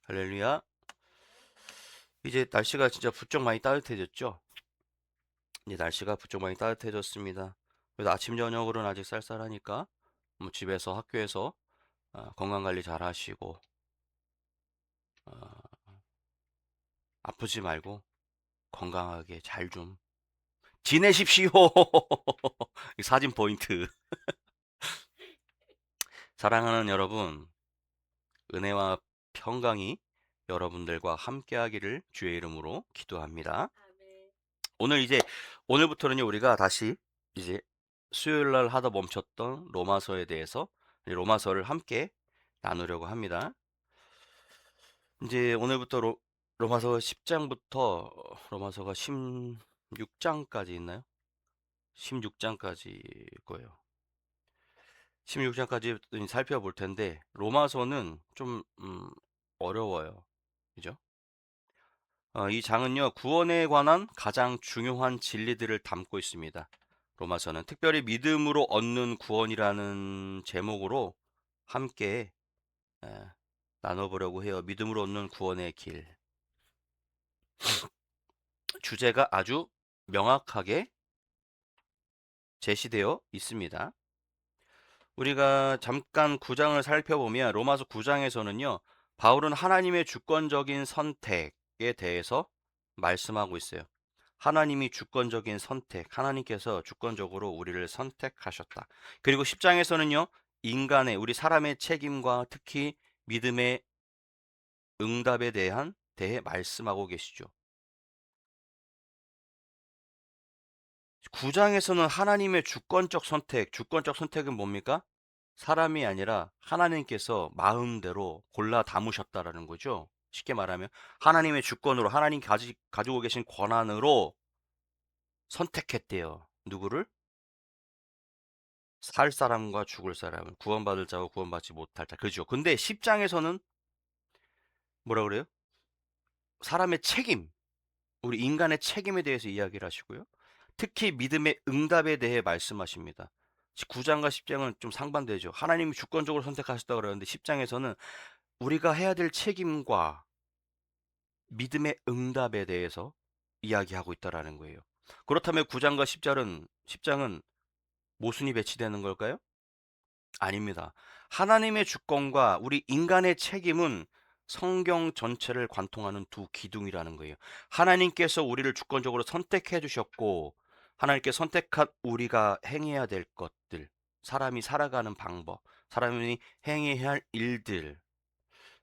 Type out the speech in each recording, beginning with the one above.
할렐루야. 이제 날씨가 진짜 부쩍 많이 따뜻해졌죠? 이제 날씨가 부쩍 많이 따뜻해졌습니다. 그래도 아침 저녁으로는 아직 쌀쌀하니까 뭐 집에서 학교에서 건강 관리 잘 하시고 어, 아프지 말고 건강하게 잘 좀 지내십시오. 이 사진 포인트. 사랑하는 여러분, 은혜와 평강이 여러분들과 함께하기를 주의 이름으로 기도합니다. 오늘 오늘부터는요 우리가 다시 이제 수요일 날 하다 멈췄던 로마서에 대해서 이제 로마서를 함께 나누려고 합니다. 이제 오늘부터 로마서 10장부터 로마서가 16장까지 있나요? 16장까지 거예요. 16장까지 살펴볼 텐데 로마서는 좀 어려워요. 그죠? 이 장은요, 구원에 관한 가장 중요한 진리들을 담고 있습니다. 로마서는 특별히 믿음으로 얻는 구원이라는 제목으로 함께 에, 나눠보려고 해요. 믿음으로 얻는 구원의 길. 주제가 아주 명확하게 제시되어 있습니다. 우리가 잠깐 9장을 살펴보면 로마서 9장에서는요, 바울은 하나님의 주권적인 선택에 대해서 말씀하고 있어요. 하나님이 주권적인 선택, 하나님께서 주권적으로 우리를 선택하셨다. 그리고 10장에서는요, 우리 사람의 책임과 특히 믿음의 응답에 대해 말씀하고 계시죠. 9장에서는 하나님의 주권적 선택은 뭡니까? 사람이 아니라 하나님께서 마음대로 골라 담으셨다라는 거죠. 쉽게 말하면 하나님의 주권으로 가지고 계신 권한으로 선택했대요. 누구를? 살 사람과 죽을 사람을, 구원받을 자와 구원받지 못할 자. 그죠? 근데 10장에서는 뭐라 그래요? 사람의 책임, 우리 인간의 책임에 대해서 이야기를 하시고요. 특히 믿음의 응답에 대해 말씀하십니다. 9장과 10장은 좀 상반되죠. 하나님이 주권적으로 선택하셨다고 그러는데 10장에서는 우리가 해야 될 책임과 믿음의 응답에 대해서 이야기하고 있다라는 거예요. 그렇다면 9장과 10장은 모순이 배치되는 걸까요? 아닙니다. 하나님의 주권과 우리 인간의 책임은 성경 전체를 관통하는 두 기둥이라는 거예요. 하나님께서 우리를 주권적으로 선택해 주셨고, 하나님께 선택한 우리가 행해야 될 것들, 사람이 살아가는 방법, 사람이 행해야 할 일들.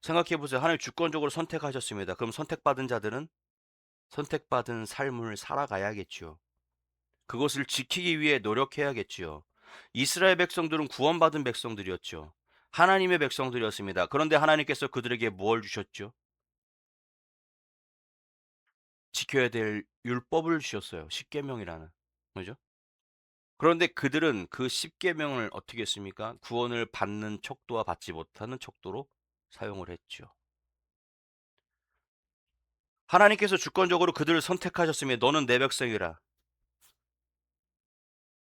생각해 보세요. 하나님 주권적으로 선택하셨습니다. 그럼 선택받은 자들은 선택받은 삶을 살아가야겠죠. 그것을 지키기 위해 노력해야겠지요. 이스라엘 백성들은 구원받은 백성들이었죠. 하나님의 백성들이었습니다. 그런데 하나님께서 그들에게 뭘 주셨죠? 지켜야 될 율법을 주셨어요. 십계명이라는. 그죠? 그런데 그들은 그 십계명을 어떻게 했습니까? 구원을 받는 척도와 받지 못하는 척도로 사용을 했죠. 하나님께서 주권적으로 그들을 선택하셨으며 너는 내 백성이라.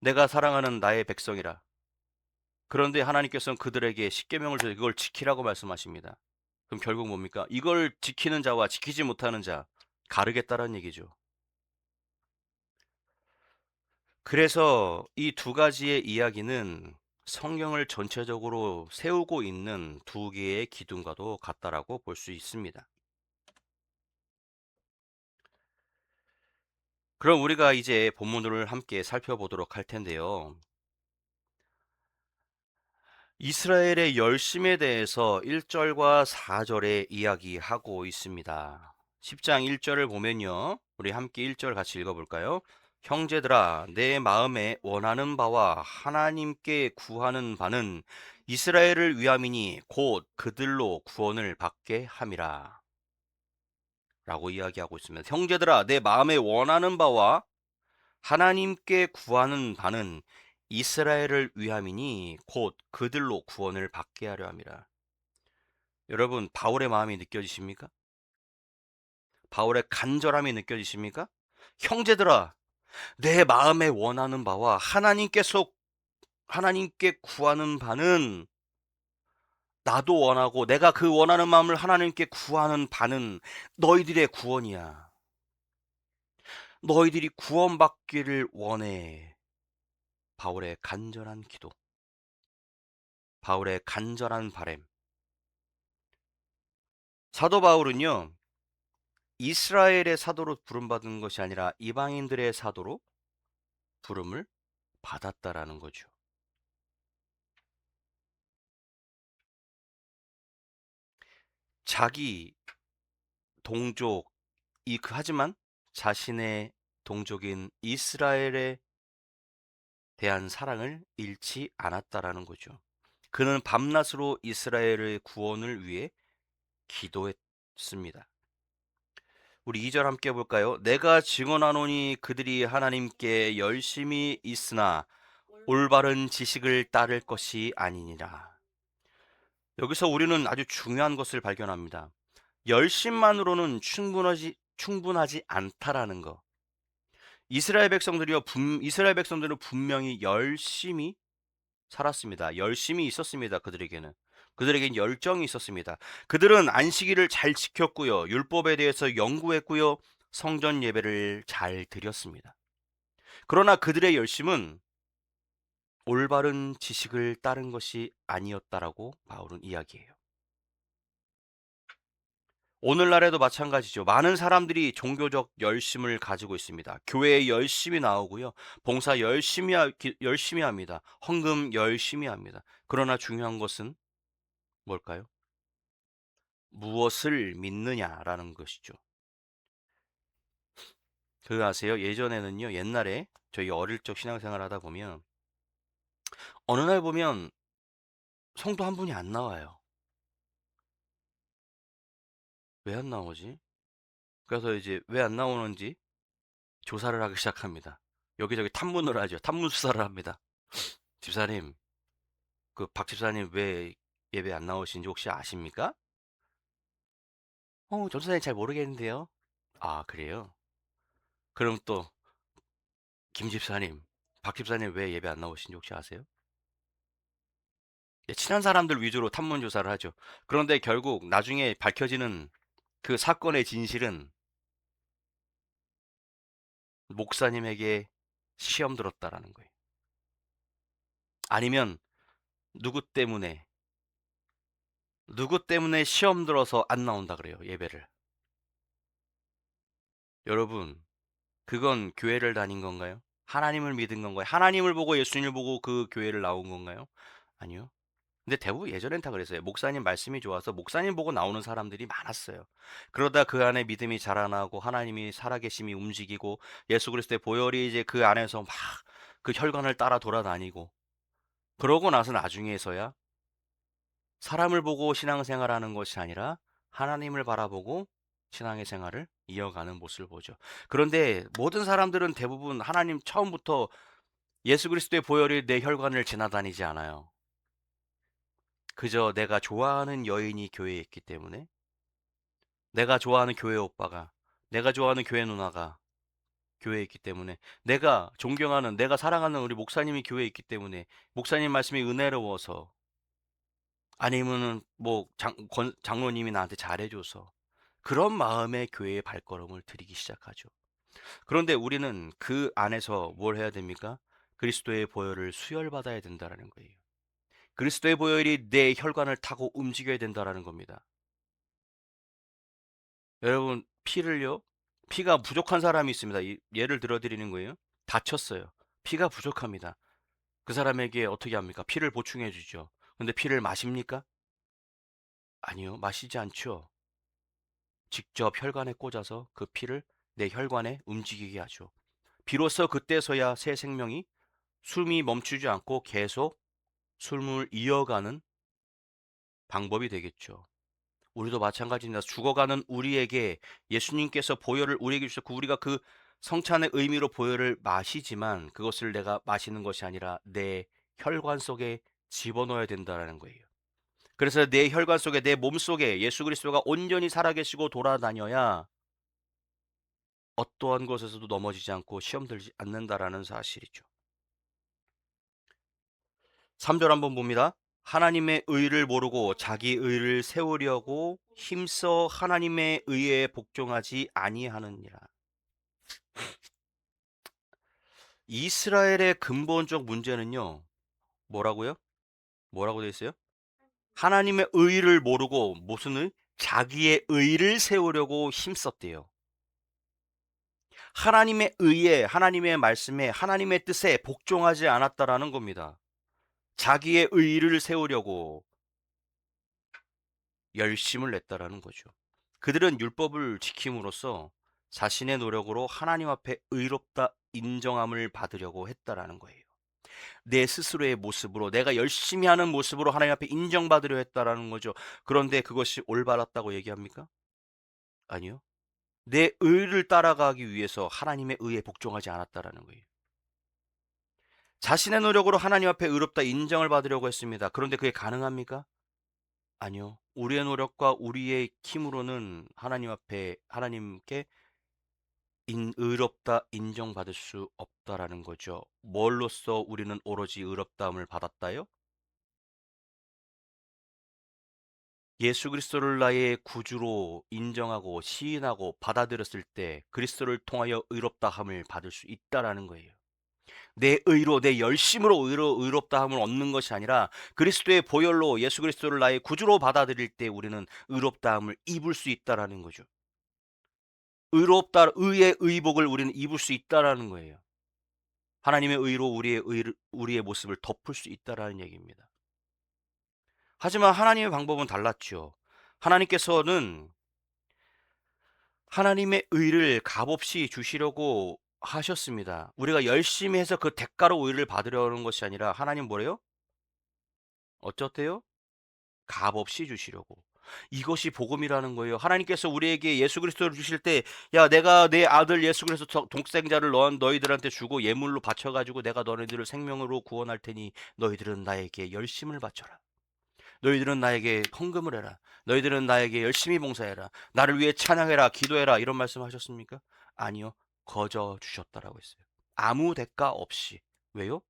내가 사랑하는 나의 백성이라. 그런데 하나님께서는 그들에게 십계명을 주셔서 이걸 지키라고 말씀하십니다. 그럼 결국 뭡니까? 이걸 지키는 자와 지키지 못하는 자 가르겠다라는 얘기죠. 그래서 이 두 가지의 이야기는 성경을 전체적으로 세우고 있는 두 개의 기둥과도 같다라고 볼 수 있습니다. 그럼 우리가 이제 본문을 함께 살펴보도록 할 텐데요. 이스라엘의 열심에 대해서 1절과 4절에 이야기하고 있습니다. 10장 1절을 보면요. 우리 함께 1절 같이 읽어볼까요? 형제들아, 내 마음에 원하는 바와 하나님께 구하는 바는 이스라엘을 위함이니 곧 그들로 구원을 받게 함이라. 라고 이야기하고 있습니다. 형제들아, 내 마음에 원하는 바와 하나님께 구하는 바는 이스라엘을 위함이니 곧 그들로 구원을 받게 하려 함이라. 여러분, 바울의 마음이 느껴지십니까? 바울의 간절함이 느껴지십니까? 형제들아, 내 마음에 원하는 바와 하나님께 구하는 바는 나도 원하고 내가 그 원하는 마음을 하나님께 구하는 바는 너희들의 구원이야. 너희들이 구원받기를 원해. 바울의 간절한 기도, 바울의 간절한 바램. 사도 바울은요, 이스라엘의 사도로 부름받은 것이 아니라 이방인들의 사도로 부름을 받았다라는 거죠. 자기 동족, 하지만 자신의 동족인 이스라엘에 대한 사랑을 잃지 않았다라는 거죠. 그는 밤낮으로 이스라엘의 구원을 위해 기도했습니다. 우리 2절 함께 볼까요? 내가 증언하노니 그들이 하나님께 열심히 있으나 올바른 지식을 따를 것이 아니니라. 여기서 우리는 아주 중요한 것을 발견합니다. 열심만으로는 충분하지 않다라는 거. 이스라엘 백성들은 분명히 열심히 살았습니다. 열심히 있었습니다. 그들에겐 열정이 있었습니다. 그들은 안식일을 잘 지켰고요. 율법에 대해서 연구했고요. 성전 예배를 잘 드렸습니다. 그러나 그들의 열심은 올바른 지식을 따른 것이 아니었다라고 바울은 이야기해요. 오늘날에도 마찬가지죠. 많은 사람들이 종교적 열심을 가지고 있습니다. 교회에 열심히 나오고요. 봉사 열심히 합니다. 헌금 열심히 합니다. 그러나 중요한 것은 뭘까요? 무엇을 믿느냐라는 것이죠. 그거 아세요? 예전에는요, 옛날에 저희 어릴 적 신앙생활 하다 보면 어느 날 보면 성도 한 분이 안 나와요. 왜 안 나오지? 그래서 이제 왜 안 나오는지 조사를 하기 시작합니다. 여기저기 탐문을 하죠. 탐문 수사를 합니다. 집사님, 그 박 집사님 왜 예배 안 나오시는지 혹시 아십니까? 전도사님 잘 모르겠는데요. 아, 그래요? 그럼 또 김 집사님, 박 집사님 왜 예배 안 나오시는지 혹시 아세요? 예, 친한 사람들 위주로 탐문 조사를 하죠. 그런데 결국 나중에 밝혀지는 그 사건의 진실은 목사님에게 시험 들었다라는 거예요. 아니면 누구 때문에 시험 들어서 안 나온다 그래요, 예배를. 여러분, 그건 교회를 다닌 건가요? 하나님을 믿은 건가요? 하나님을 보고 예수님을 보고 그 교회를 나온 건가요? 아니요. 근데 대부분 예전엔 다 그랬어요. 목사님 말씀이 좋아서 목사님 보고 나오는 사람들이 많았어요. 그러다 그 안에 믿음이 자라나고 하나님이 살아계심이 움직이고 예수 그리스도의 보혈이 이제 그 안에서 막 그 혈관을 따라 돌아다니고 그러고 나서 나중에서야 사람을 보고 신앙생활하는 것이 아니라 하나님을 바라보고 신앙의 생활을 이어가는 모습을 보죠. 그런데 모든 사람들은 대부분 하나님 처음부터 예수 그리스도의 보혈이 내 혈관을 지나다니지 않아요. 그저 내가 좋아하는 여인이 교회에 있기 때문에, 내가 좋아하는 교회 오빠가, 내가 좋아하는 교회 누나가 교회에 있기 때문에, 내가 존경하는, 내가 사랑하는 우리 목사님이 교회에 있기 때문에, 목사님 말씀이 은혜로워서, 아니면은 뭐 장로님이 나한테 잘해줘서 그런 마음에 교회의 발걸음을 들이기 시작하죠. 그런데 우리는 그 안에서 뭘 해야 됩니까? 그리스도의 보혈을 수혈받아야 된다라는 거예요. 그리스도의 보혈이 내 혈관을 타고 움직여야 된다라는 겁니다. 여러분, 피가 부족한 사람이 있습니다. 예를 들어 드리는 거예요. 다쳤어요. 피가 부족합니다. 그 사람에게 어떻게 합니까? 피를 보충해 주죠. 근데 피를 마십니까? 아니요, 마시지 않죠. 직접 혈관에 꽂아서 그 피를 내 혈관에 움직이게 하죠. 비로소 그때서야 새 생명이 숨이 멈추지 않고 계속 숨을 이어가는 방법이 되겠죠. 우리도 마찬가지입니다. 죽어가는 우리에게 예수님께서 보혈을 우리에게 주셨고 우리가 그 성찬의 의미로 보혈을 마시지만 그것을 내가 마시는 것이 아니라 내 혈관 속에 집어넣어야 된다는 거예요. 그래서 내 혈관 속에 내 몸 속에 예수 그리스도가 온전히 살아계시고 돌아다녀야 어떠한 것에서도 넘어지지 않고 시험 들지 않는다라는 사실이죠. 3절 한번 봅니다. 하나님의 의를 모르고 자기 의를 세우려고 힘써 하나님의 의에 복종하지 아니하느니라. 이스라엘의 근본적 문제는요. 뭐라고요? 뭐라고 되어 있어요? 하나님의 의를 모르고 무슨 의? 자기의 의를 세우려고 힘썼대요. 하나님의 의에, 하나님의 말씀에, 하나님의 뜻에 복종하지 않았다라는 겁니다. 자기의 의를 세우려고 열심을 냈다라는 거죠. 그들은 율법을 지킴으로써 자신의 노력으로 하나님 앞에 의롭다 인정함을 받으려고 했다라는 거예요. 내 스스로의 모습으로, 내가 열심히 하는 모습으로 하나님 앞에 인정받으려 했다라는 거죠. 그런데 그것이 올바랐다고 얘기합니까? 아니요. 내 의를 따라가기 위해서 하나님의 의에 복종하지 않았다라는 거예요. 자신의 노력으로 하나님 앞에 의롭다 인정을 받으려고 했습니다. 그런데 그게 가능합니까? 아니요. 우리의 노력과 우리의 힘으로는 하나님 앞에 하나님께 의롭다 인정받을 수 없다라는 거죠. 뭘로써 우리는 오로지 의롭다함을 받았다요? 예수 그리스도를 나의 구주로 인정하고 시인하고 받아들였을 때 그리스도를 통하여 의롭다함을 받을 수 있다라는 거예요. 내 의로 내 열심으로 의롭다함을 얻는 것이 아니라 그리스도의 보혈로 예수 그리스도를 나의 구주로 받아들일 때 우리는 의롭다함을 입을 수 있다라는 거죠. 의롭다 의의 의복을 우리는 입을 수 있다라는 거예요. 하나님의 의로 우리의 모습을 덮을 수 있다라는 얘기입니다. 하지만 하나님의 방법은 달랐죠. 하나님께서는 하나님의 의를 값없이 주시려고 하셨습니다. 우리가 열심히 해서 그 대가로 의를 받으려는 것이 아니라 하나님 뭐래요? 어쩌대요? 값없이 주시려고. 이것이 복음이라는 거예요. 하나님께서 우리에게 예수 그리스도를 주실 때, 야, 내가 내 아들 예수 그리스도 독생자를 너희들한테 주고 예물로 바쳐가지고 내가 너희들을 생명으로 구원할 테니 너희들은 나에게 열심을 바쳐라. 너희들은 나에게 헌금을 해라. 너희들은 나에게 열심히 봉사해라. 나를 위해 찬양해라. 기도해라. 이런 말씀 하셨습니까? 아니요. 거저 주셨다라고 했어요. 아무 대가 없이. 왜요?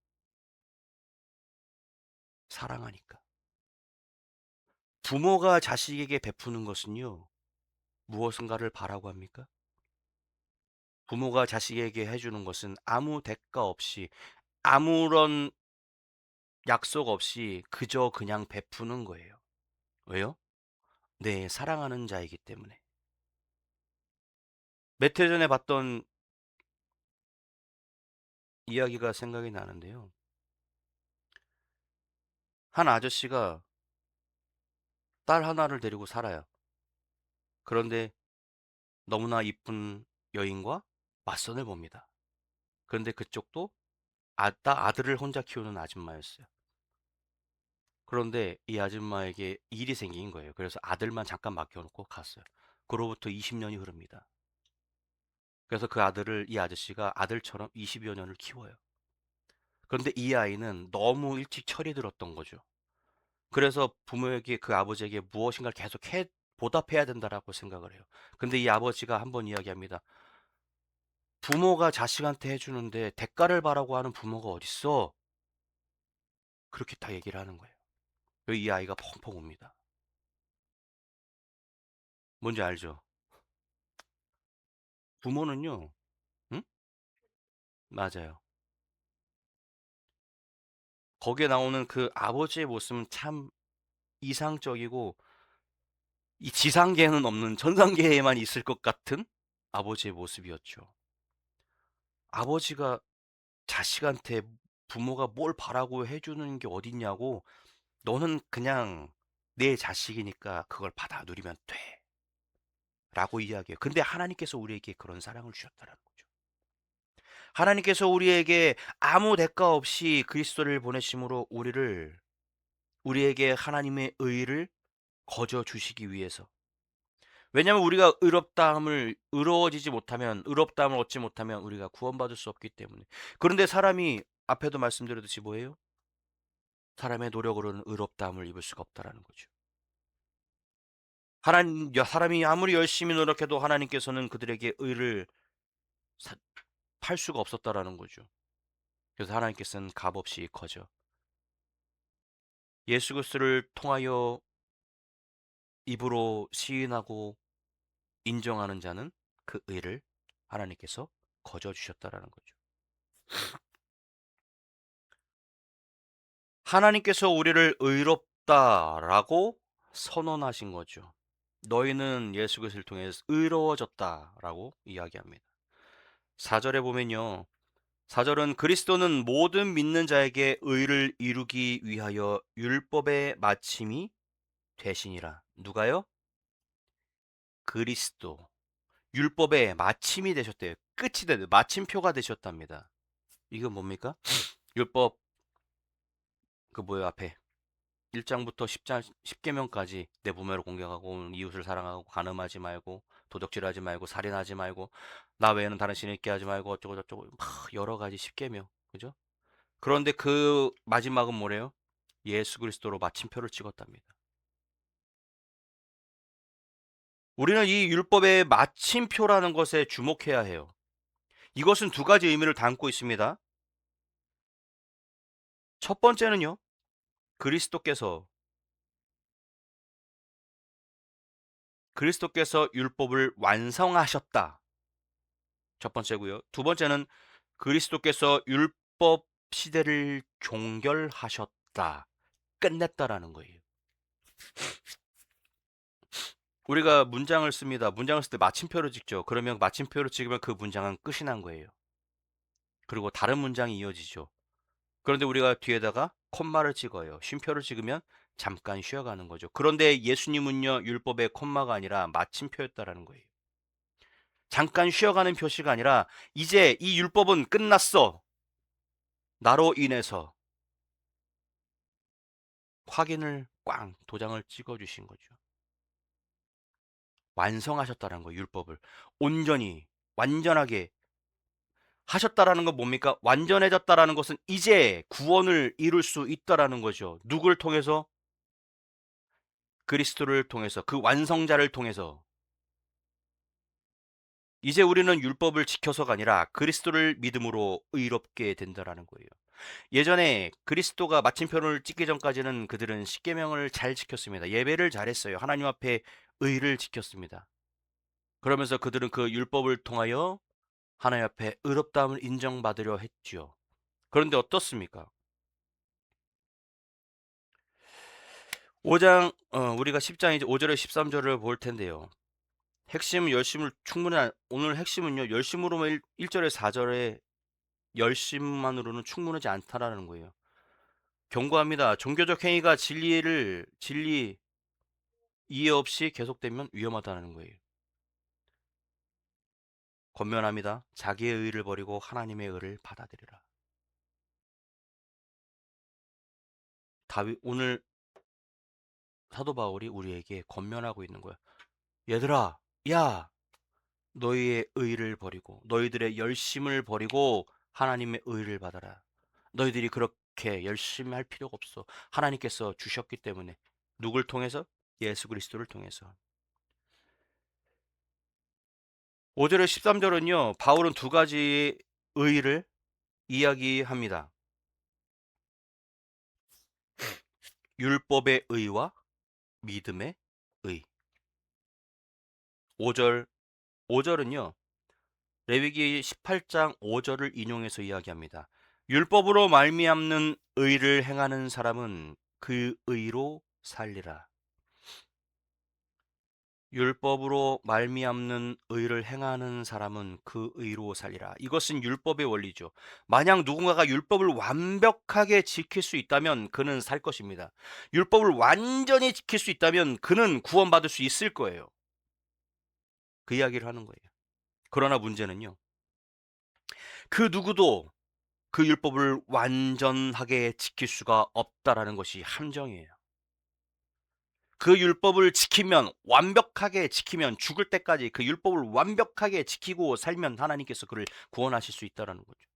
사랑하니까. 부모가 자식에게 베푸는 것은요. 무엇인가를 바라고 합니까? 부모가 자식에게 해주는 것은 아무 대가 없이 아무런 약속 없이 그저 그냥 베푸는 거예요. 왜요? 네, 사랑하는 자이기 때문에. 몇 해 전에 봤던 이야기가 생각이 나는데요. 한 아저씨가 딸 하나를 데리고 살아요. 그런데 너무나 이쁜 여인과 맞선을 봅니다. 그런데 그쪽도 아들을 혼자 키우는 아줌마였어요. 그런데 이 아줌마에게 일이 생긴 거예요. 그래서 아들만 잠깐 맡겨놓고 갔어요. 그로부터 20년이 흐릅니다. 그래서 그 아들을 이 아저씨가 아들처럼 20여 년을 키워요. 그런데 이 아이는 너무 일찍 철이 들었던 거죠. 그래서 부모에게 그 아버지에게 무엇인가를 계속 보답해야 된다라고 생각을 해요. 근데 이 아버지가 한번 이야기합니다. 부모가 자식한테 해주는데 대가를 바라고 하는 부모가 어딨어? 그렇게 다 얘기를 하는 거예요. 이 아이가 펑펑 웁니다. 뭔지 알죠? 부모는요, 응? 맞아요. 거기에 나오는 그 아버지의 모습은 참 이상적이고 이 지상계에는 없는 전상계에만 있을 것 같은 아버지의 모습이었죠. 아버지가 자식한테 부모가 뭘 바라고 해주는 게 어딨냐고 너는 그냥 내 자식이니까 그걸 받아 누리면 돼. 라고 이야기해요. 근데 하나님께서 우리에게 그런 사랑을 주셨다는 거죠. 하나님께서 우리에게 아무 대가 없이 그리스도를 보내심으로 우리에게 하나님의 의를 거저 주시기 위해서. 왜냐하면 우리가 의롭다함을 얻지 못하면 우리가 구원받을 수 없기 때문에. 그런데 사람이 앞에도 말씀드렸듯이 뭐예요? 사람의 노력으로는 의롭다함을 입을 수가 없다라는 거죠. 사람이 아무리 열심히 노력해도 하나님께서는 그들에게 의를 사- 팔 수가 없었다라는 거죠. 그래서 하나님께서는 값없이 거저 예수 그리스도를 통하여 입으로 시인하고 인정하는 자는 그 의를 하나님께서 거저 주셨다라는 거죠. 하나님께서 우리를 의롭다라고 선언하신 거죠. 너희는 예수 그리스도를 통해 의로워졌다라고 이야기합니다. 4절에 보면요. 4절은 그리스도는 모든 믿는 자에게 의를 이루기 위하여 율법의 마침이 되시니라. 누가요? 그리스도. 율법의 마침이 되셨대요. 끝이 되는 마침표가 되셨답니다. 이건 뭡니까? 율법 그 뭐예요 앞에 1장부터 10장 10계명까지 내 부모를 공경하고 이웃을 사랑하고 간음하지 말고 도적질하지 말고 살인하지 말고 나 외에는 다른 신을 있게 하지 말고 어쩌고 저쩌고 막 여러 가지 10계명. 그죠? 그런데 그 마지막은 뭐래요? 예수 그리스도로 마침표를 찍었답니다. 우리는 이 율법의 마침표라는 것에 주목해야 해요. 이것은 두 가지 의미를 담고 있습니다. 첫 번째는요. 그리스도께서 율법을 완성하셨다. 첫 번째고요. 두 번째는 그리스도께서 율법 시대를 종결하셨다. 끝냈다라는 거예요. 우리가 문장을 씁니다. 문장을 쓸 때 마침표를 찍죠. 그러면 마침표를 찍으면 그 문장은 끝이 난 거예요. 그리고 다른 문장이 이어지죠. 그런데 우리가 뒤에다가 콤마를 찍어요. 쉼표를 찍으면 잠깐 쉬어가는 거죠. 그런데 예수님은요, 율법의 콤마가 아니라 마침표였다라는 거예요. 잠깐 쉬어가는 표시가 아니라 이제 이 율법은 끝났어. 나로 인해서 확인을 꽝 도장을 찍어 주신 거죠. 완성하셨다는 거 율법을 온전히 완전하게 하셨다라는 건 뭡니까? 완전해졌다라는 것은 이제 구원을 이룰 수 있다라는 거죠. 누굴 통해서? 그리스도를 통해서 그 완성자를 통해서 이제 우리는 율법을 지켜서가 아니라 그리스도를 믿음으로 의롭게 된다라는 거예요. 예전에 그리스도가 마침표를 찍기 전까지는 그들은 십계명을 잘 지켰습니다. 예배를 잘했어요. 하나님 앞에 의를 지켰습니다. 그러면서 그들은 그 율법을 통하여 하나님 앞에 의롭다함을 인정받으려 했지요. 그런데 어떻습니까? 5장 우리가 10장 이제 5절에 13절을 볼 텐데요. 핵심 열심을 충분히 오늘 핵심은요. 열심으로만 1절에 4절에 열심만으로는 충분하지 않다라는 거예요. 경고합니다. 종교적 행위가 진리 이해 없이 계속되면 위험하다는 거예요. 권면합니다. 자기의 의를 버리고 하나님의 의를 받아들이라. 다윗 오늘 사도 바울이 우리에게 권면하고 있는 거야. 얘들아, 야, 너희의 의를 버리고 너희들의 열심을 버리고 하나님의 의를 받아라. 너희들이 그렇게 열심히 할 필요가 없어. 하나님께서 주셨기 때문에. 누굴 통해서? 예수 그리스도를 통해서. 5절에 13절은요. 바울은 두 가지 의를 이야기합니다. 율법의 의와 믿음의 의. 5절 5절은요. 레위기 18장 5절을 인용해서 이야기합니다. 율법으로 말미암는 의를 행하는 사람은 그 의로 살리라. 율법으로 말미암는 의를 행하는 사람은 그 의로 살리라. 이것은 율법의 원리죠. 만약 누군가가 율법을 완벽하게 지킬 수 있다면 그는 살 것입니다. 율법을 완전히 지킬 수 있다면 그는 구원받을 수 있을 거예요. 그 이야기를 하는 거예요. 그러나 문제는요. 그 누구도 그 율법을 완전하게 지킬 수가 없다라는 것이 함정이에요. 그 율법을 지키면 완벽하게 지키면 죽을 때까지 그 율법을 완벽하게 지키고 살면 하나님께서 그를 구원하실 수 있다라는 거죠.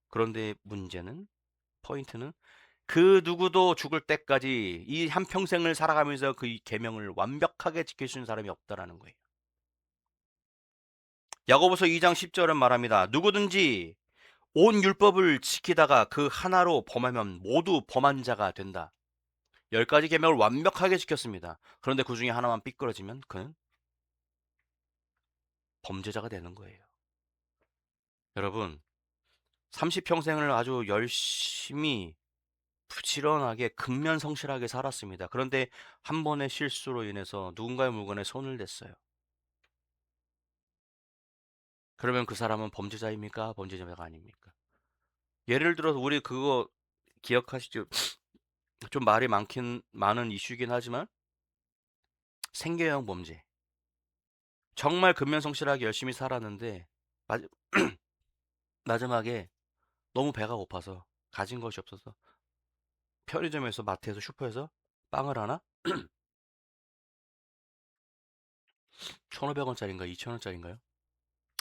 그런데 문제는 포인트는 그 누구도 죽을 때까지 이 한평생을 살아가면서 그 계명을 완벽하게 지킬 수 있는 사람이 없다라는 거예요. 야고보서 2장 10절은 말합니다. 누구든지 온 율법을 지키다가 그 하나로 범하면 모두 범한 자가 된다. 10가지 계명을 완벽하게 지켰습니다. 그런데 그 중에 하나만 삐뚤어지면 그는 범죄자가 되는 거예요. 여러분, 30평생을 아주 열심히 부지런하게 근면성실하게 살았습니다. 그런데 한 번의 실수로 인해서 누군가의 물건에 손을 댔어요. 그러면 그 사람은 범죄자입니까? 범죄자가 아닙니까? 예를 들어서 우리 그거 기억하시죠? 좀 말이 많은 이슈이긴 하지만 생계형 범죄. 정말 근면성실하게 열심히 살았는데 마, 마지막에 너무 배가 고파서 가진 것이 없어서 편의점에서 마트에서 슈퍼에서 빵을 하나 1,500원짜리인가 2,000원짜리인가요?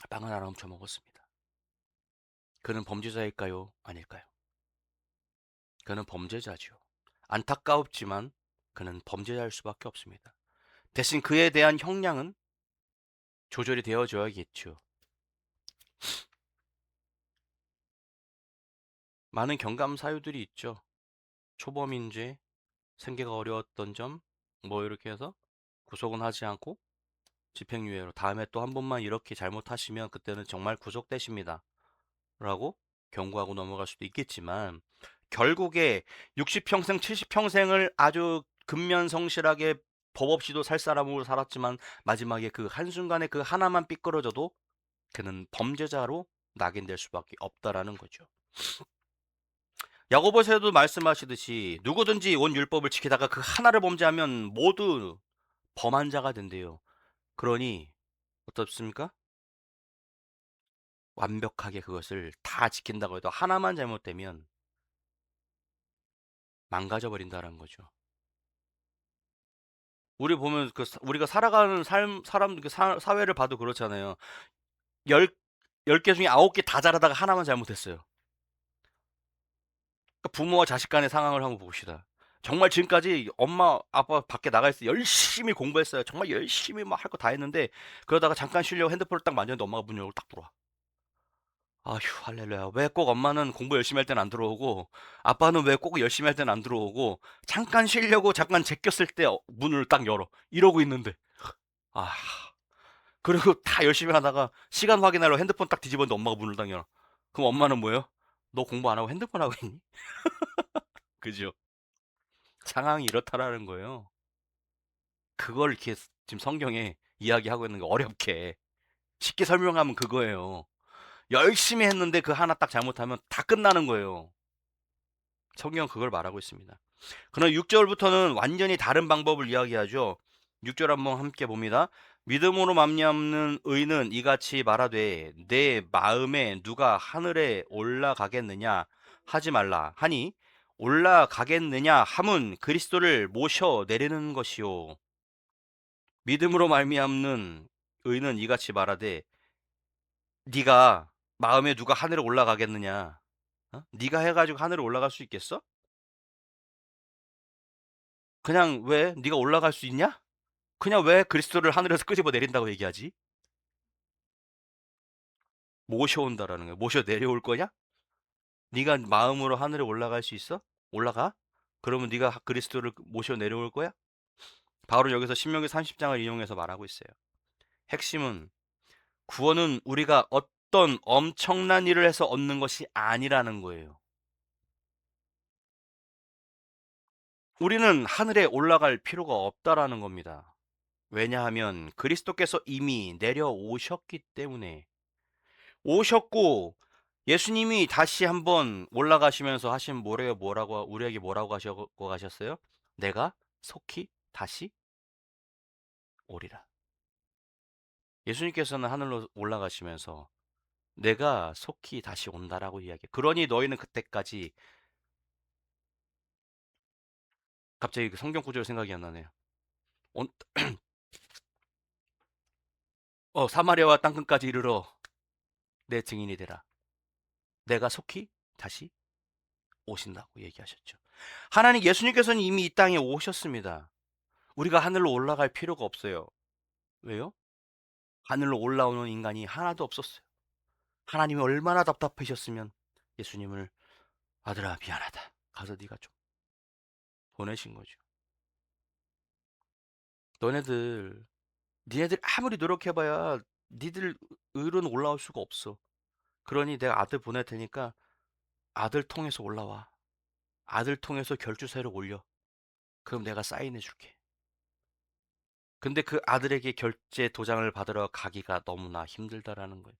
빵을 하나 훔쳐 먹었습니다. 그는 범죄자일까요? 아닐까요? 그는 범죄자죠. 안타까웠지만 그는 범죄자일 수밖에 없습니다. 대신 그에 대한 형량은 조절이 되어줘야겠죠. 많은 경감 사유들이 있죠. 초범인죄, 생계가 어려웠던 점, 뭐 이렇게 해서 구속은 하지 않고 집행유예로 다음에 또 한 번만 이렇게 잘못하시면 그때는 정말 구속되십니다. 라고 경고하고 넘어갈 수도 있겠지만 결국에 60평생, 70평생을 아주 근면성실하게 법 없이도 살 사람으로 살았지만 마지막에 그 한순간에 그 하나만 삐끄러져도 그는 범죄자로 낙인될 수밖에 없다라는 거죠. 야고보서에도 말씀하시듯이 누구든지 온 율법을 지키다가 그 하나를 범죄하면 모두 범한 자가 된대요. 그러니 어떻습니까? 완벽하게 그것을 다 지킨다고 해도 하나만 잘못되면 망가져 버린다는 거죠. 우리 보면 우리가 살아가는 사람 사회를 봐도 그렇잖아요. 열 10개 중에 9개 다 잘하다가 하나만 잘못했어요. 그러니까 부모와 자식 간의 상황을 한번 봅시다. 정말 지금까지 엄마 아빠 밖에 나가 있어 열심히 공부했어요. 정말 열심히 막 할 거 다 했는데 그러다가 잠깐 쉬려고 핸드폰을 딱 만졌는데 엄마가 문 열고 딱 들어와. 아휴 할렐루야. 왜 꼭 엄마는 공부 열심히 할 땐 안 들어오고 아빠는 왜 꼭 열심히 할 땐 안 들어오고 잠깐 쉬려고 잠깐 제꼈을 때 문을 딱 열어. 이러고 있는데 아 그리고 다 열심히 하다가 시간 확인하려고 핸드폰 딱 뒤집었는데 엄마가 문을 딱 열어. 그럼 엄마는 뭐예요? 너 공부 안 하고 핸드폰 하고 있니? 그죠? 상황이 이렇다라는 거예요. 그걸 이렇게 지금 성경에 이야기하고 있는 게 어렵게 쉽게 설명하면 그거예요. 열심히 했는데 그 하나 딱 잘못하면 다 끝나는 거예요. 성경은 그걸 말하고 있습니다. 그러나 6절부터는 완전히 다른 방법을 이야기하죠. 6절 한번 함께 봅니다. 믿음으로 말미암는 의는 이같이 말하되 내 마음에 누가 하늘에 올라가겠느냐 하지 말라 하니 올라가겠느냐 함은 그리스도를 모셔 내리는 것이요. 믿음으로 말미암는 의는 이같이 말하되 네가 마음에 누가 하늘에 올라가겠느냐? 어? 네가 해가지고 하늘에 올라갈 수 있겠어? 그냥 왜 네가 올라갈 수 있냐? 그냥 왜 그리스도를 하늘에서 끄집어 내린다고 얘기하지? 모셔온다라는 거야. 모셔 내려올 거냐? 네가 마음으로 하늘에 올라갈 수 있어? 올라가? 그러면 네가 그리스도를 모셔 내려올 거야? 바로 여기서 신명기 30장을 이용해서 말하고 있어요. 핵심은 구원은 우리가 어떤 엄청난 일을 해서 얻는 것이 아니라는 거예요. 우리는 하늘에 올라갈 필요가 없다라는 겁니다. 왜냐하면 그리스도께서 이미 내려오셨기 때문에 오셨고 예수님이 다시 한번 올라가시면서 하신 뭐라고 우리에게 뭐라고 하시고 가셨어요? 내가 속히 다시 오리라. 예수님께서는 하늘로 올라가시면서 내가 속히 다시 온다라고 이야기해. 그러니 너희는 그때까지 갑자기 그 성경 구절 생각이 안 나네요. 온- 사마리아와 땅끝까지 이르러 내 증인이 되라. 내가 속히 다시 오신다고 얘기하셨죠. 하나님 예수님께서는 이미 이 땅에 오셨습니다. 우리가 하늘로 올라갈 필요가 없어요. 왜요? 하늘로 올라오는 인간이 하나도 없었어요. 하나님이 얼마나 답답하셨으면 예수님을 아들아 미안하다. 가서 네가 좀. 보내신 거죠. 니네들 아무리 노력해봐야 니들 의로는 올라올 수가 없어. 그러니 내가 아들 보낼 테니까 아들 통해서 올라와. 아들 통해서 결주 세력 올려. 그럼 내가 사인해 줄게. 근데 그 아들에게 결제 도장을 받으러 가기가 너무나 힘들다라는 거예요.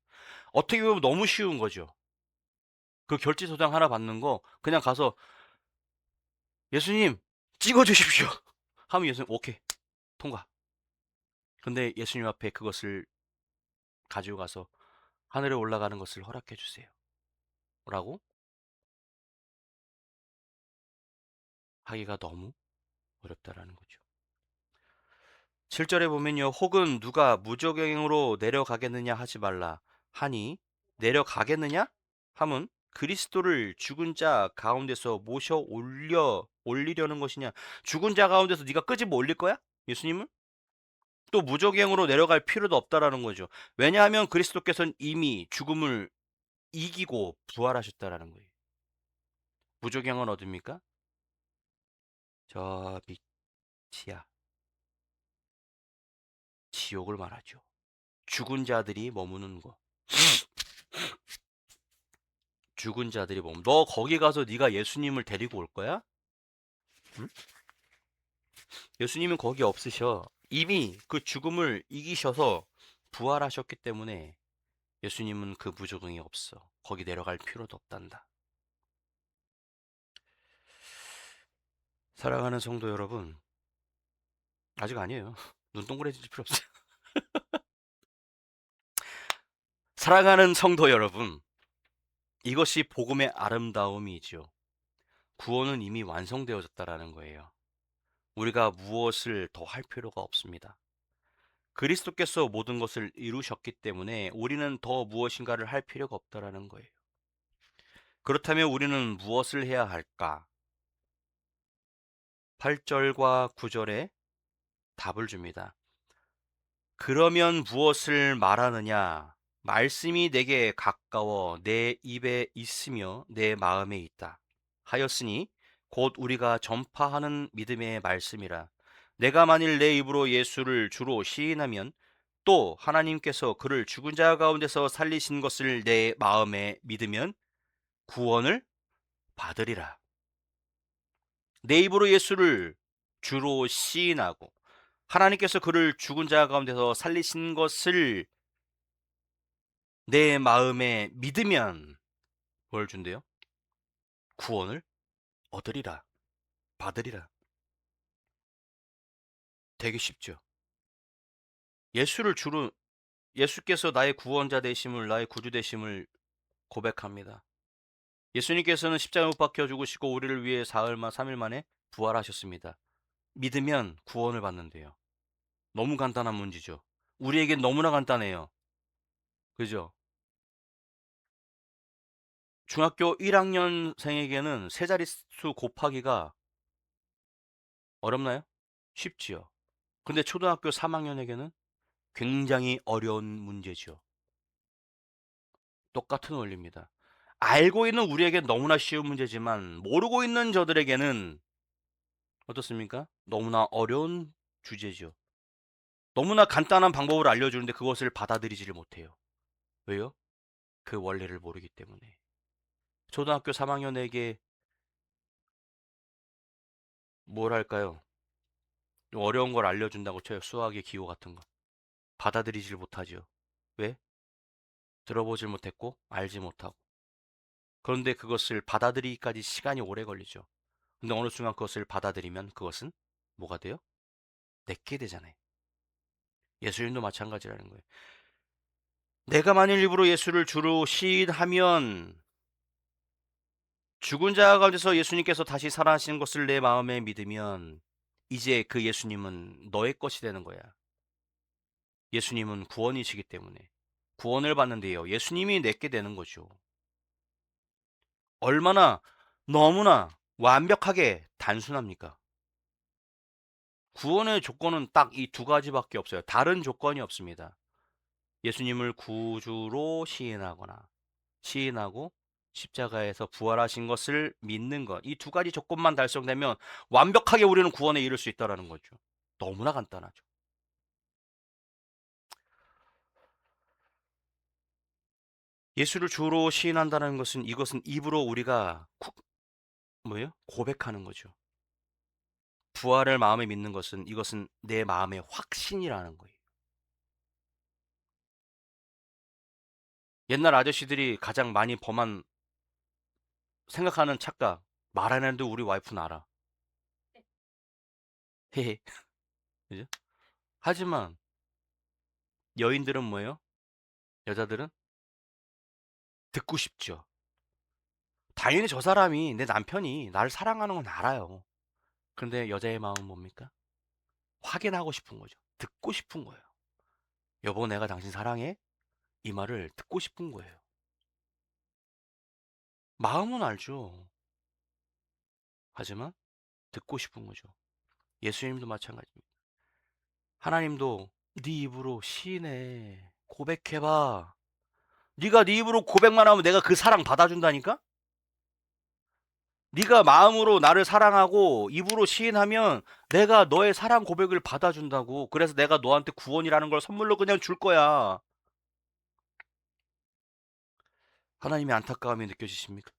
어떻게 보면 너무 쉬운 거죠. 그 결제 도장 하나 받는 거 그냥 가서 예수님 찍어 주십시오. 하면 예수님 오케이. 통과. 근데 예수님 앞에 그것을 가지고 가서 하늘에 올라가는 것을 허락해 주세요. 라고 하기가 너무 어렵다라는 거죠. 7절에 보면요. 혹은 누가 무적행으로 내려가겠느냐 하지 말라 하니 내려가겠느냐? 함은 그리스도를 죽은 자 가운데서 모셔 올리려는 것이냐? 죽은 자 가운데서 네가 끄집어 올릴 거야? 예수님을? 또 무적행으로 내려갈 필요도 없다라는 거죠. 왜냐하면 그리스도께서는 이미 죽음을 이기고 부활하셨다라는 거예요. 무적행은 어딥니까? 저 밑이야. 지옥을 말하죠. 죽은 자들이 머무는 곳. 죽은 자들이 머무. 너 거기 가서 네가 예수님을 데리고 올 거야? 응? 예수님은 거기 없으셔. 이미 그 죽음을 이기셔서 부활하셨기 때문에 예수님은 그 무적응이 없어. 거기 내려갈 필요도 없단다. 사랑하는 성도 여러분, 아직 아니에요. 눈 동그래질 필요 없어요. 사랑하는 성도 여러분, 이것이 복음의 아름다움이지요. 구원은 이미 완성되어졌다라는 거예요. 우리가 무엇을 더 할 필요가 없습니다. 그리스도께서 모든 것을 이루셨기 때문에 우리는 더 무엇인가를 할 필요가 없다라는 거예요. 그렇다면 우리는 무엇을 해야 할까? 8절과 9절에 답을 줍니다. 그러면 무엇을 말하느냐? 말씀이 내게 가까워 내 입에 있으며 내 마음에 있다. 하였으니 곧 우리가 전파하는 믿음의 말씀이라. 내가 만일 내 입으로 예수를 주로 시인하면 또 하나님께서 그를 죽은 자 가운데서 살리신 것을 내 마음에 믿으면 구원을 받으리라. 내 입으로 예수를 주로 시인하고 하나님께서 그를 죽은 자 가운데서 살리신 것을 내 마음에 믿으면 뭘 준대요? 구원을 얻으리라. 받으리라. 되게 쉽죠. 예수를 주로 예수께서 나의 구원자 되심을 나의 구주 되심을 고백합니다. 예수님께서는 십자가에 못 박혀 죽으시고 우리를 위해 사흘만 3일 만에 부활하셨습니다. 믿으면 구원을 받는데요. 너무 간단한 문제죠. 우리에겐 너무나 간단해요. 그죠? 중학교 1학년생에게는 세 자릿수 곱하기가 어렵나요? 쉽지요. 근데 초등학교 3학년에게는 굉장히 어려운 문제죠. 똑같은 원리입니다. 알고 있는 우리에겐 너무나 쉬운 문제지만 모르고 있는 저들에게는 어떻습니까? 너무나 어려운 주제죠. 너무나 간단한 방법을 알려주는데 그것을 받아들이지를 못해요. 왜요? 그 원리를 모르기 때문에. 초등학교 3학년에게 뭘 할까요? 좀 어려운 걸 알려준다고 쳐요. 수학의 기호 같은 거. 받아들이질 못하죠. 왜? 들어보질 못했고 알지 못하고. 그런데 그것을 받아들이기까지 시간이 오래 걸리죠. 근데 어느 순간 그것을 받아들이면 그것은 뭐가 돼요? 내게 되잖아요. 예수님도 마찬가지라는 거예요. 내가 만일 입으로 예수를 주로 시인하면 죽은 자 가운데서 예수님께서 다시 살아나시는 것을 내 마음에 믿으면 이제 그 예수님은 너의 것이 되는 거야. 예수님은 구원이시기 때문에 구원을 받는데요. 예수님이 내게 되는 거죠. 얼마나 너무나 완벽하게 단순합니까? 구원의 조건은 딱 이 두 가지밖에 없어요. 다른 조건이 없습니다. 예수님을 구주로 시인하거나 시인하고 십자가에서 부활하신 것을 믿는 것. 이 두 가지 조건만 달성되면 완벽하게 우리는 구원에 이를 수 있다라는 거죠. 너무나 간단하죠. 예수를 주로 시인한다는 것은 이것은 입으로 우리가 뭐예요? 고백하는 거죠. 부활을 마음에 믿는 것은 이것은 내 마음의 확신이라는 거예요. 옛날 아저씨들이 가장 많이 범한 생각하는 착각 말 안 했는데 우리 와이프는 알아. 헤헤. 그죠? 하지만 여인들은 뭐예요? 여자들은 듣고 싶죠. 당연히 저 사람이 내 남편이 나를 사랑하는 건 알아요. 그런데 여자의 마음은 뭡니까? 확인하고 싶은 거죠. 듣고 싶은 거예요. 여보, 내가 당신 사랑해? 이 말을 듣고 싶은 거예요. 마음은 알죠. 하지만 듣고 싶은 거죠. 예수님도 마찬가지입니다. 하나님도 네 입으로 시인해. 고백해봐. 네가 네 입으로 고백만 하면 내가 그 사랑 받아준다니까? 네가 마음으로 나를 사랑하고 입으로 시인하면 내가 너의 사랑 고백을 받아준다고. 그래서 내가 너한테 구원이라는 걸 선물로 그냥 줄 거야. 하나님의 안타까움이 느껴지십니까?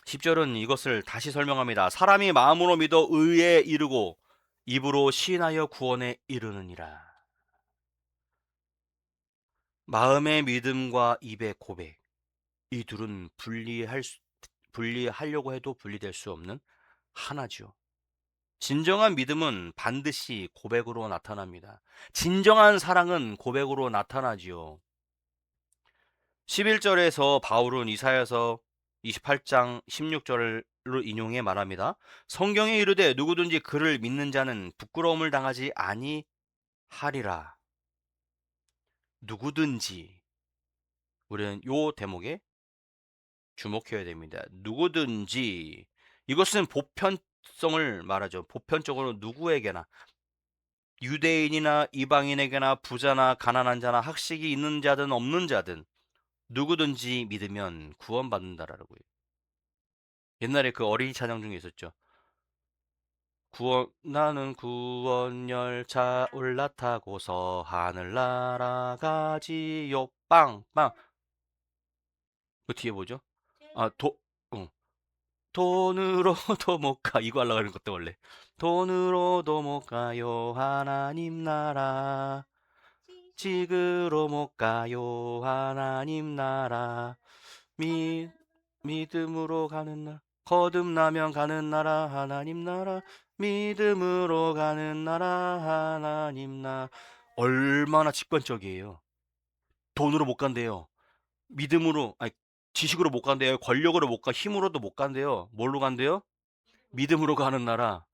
10절은 이것을 다시 설명합니다. 사람이 마음으로 믿어 의에 이르고 입으로 시인하여 구원에 이르느니라. 마음의 믿음과 입의 고백. 이 둘은 분리하려고 해도 분리될 수 없는 하나죠. 진정한 믿음은 반드시 고백으로 나타납니다. 진정한 사랑은 고백으로 나타나지요. 11절에서 바울은 이사야서 28장 16절을 인용해 말합니다. 성경에 이르되 누구든지 그를 믿는 자는 부끄러움을 당하지 아니하리라. 누구든지 우리는 요 대목에 주목해야 됩니다. 누구든지 이것은 보편성을 말하죠. 보편적으로 누구에게나 유대인이나 이방인에게나 부자나 가난한 자나 학식이 있는 자든 없는 자든 누구든지 믿으면 구원받는다라고요. 옛날에 그 어린이 찬양 중에 있었죠. 나는 구원 열차 올라타고서 하늘 날아가지요 빵빵. 그 뒤에 뭐죠? 아, 어. 돈으로도 못 가. 이거 하려고 하는 것도 원래. 돈으로도 못 가요. 하나님 나라. 지그로 못 가요. 하나님 나라. 믿음으로 가는 나라. 거듭나면 가는 나라. 하나님 나라. 믿음으로 가는 나라. 하나님 나라. 얼마나 직관적이에요. 돈으로 못 간대요. 믿음으로, 아니, 지식으로 못 간대요. 권력으로 못 가. 힘으로도 못 간대요. 뭘로 간대요? 믿음으로 가는 나라.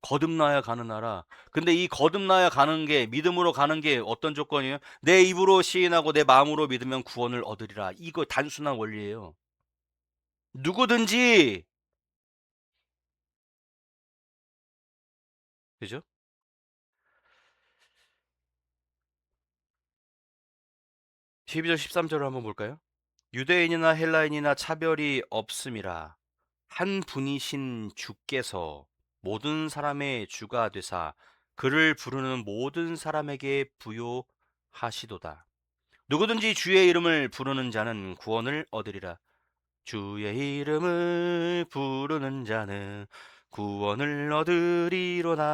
거듭나야 가는 나라. 근데 이 거듭나야 가는 게 믿음으로 가는 게 어떤 조건이에요? 내 입으로 시인하고 내 마음으로 믿으면 구원을 얻으리라. 이거 단순한 원리예요. 누구든지 그죠? 12절 13절을 한번 볼까요? 유대인이나 헬라인이나 차별이 없음이라 한 분이신 주께서 모든 사람의 주가 되사 그를 부르는 모든 사람에게 부요하시도다. 누구든지 주의 이름을 부르는 자는 구원을 얻으리라. 주의 이름을 부르는 자는 구원을 얻으리로다.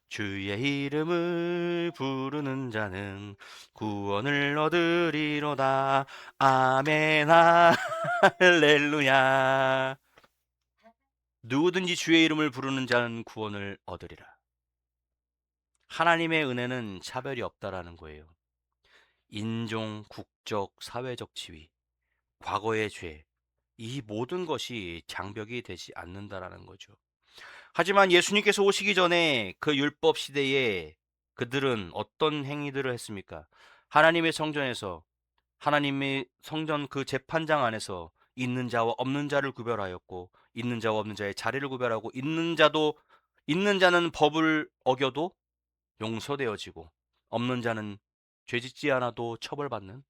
주의 이름을 부르는 자는 구원을 얻으리로다. 아멘 할렐루야. 누구든지 주의 이름을 부르는 자는 구원을 얻으리라. 하나님의 은혜는 차별이 없다라는 거예요. 인종, 국적, 사회적 지위, 과거의 죄, 이 모든 것이 장벽이 되지 않는다라는 거죠. 하지만 예수님께서 오시기 전에 그 율법 시대에 그들은 어떤 행위들을 했습니까? 하나님의 성전에서 하나님의 성전 그 재판장 안에서 있는 자와 없는 자를 구별하였고 있는 자와 없는 자의 자리를 구별하고 있는 자는 법을 어겨도 용서되어지고 없는 자는 죄짓지 않아도 처벌받는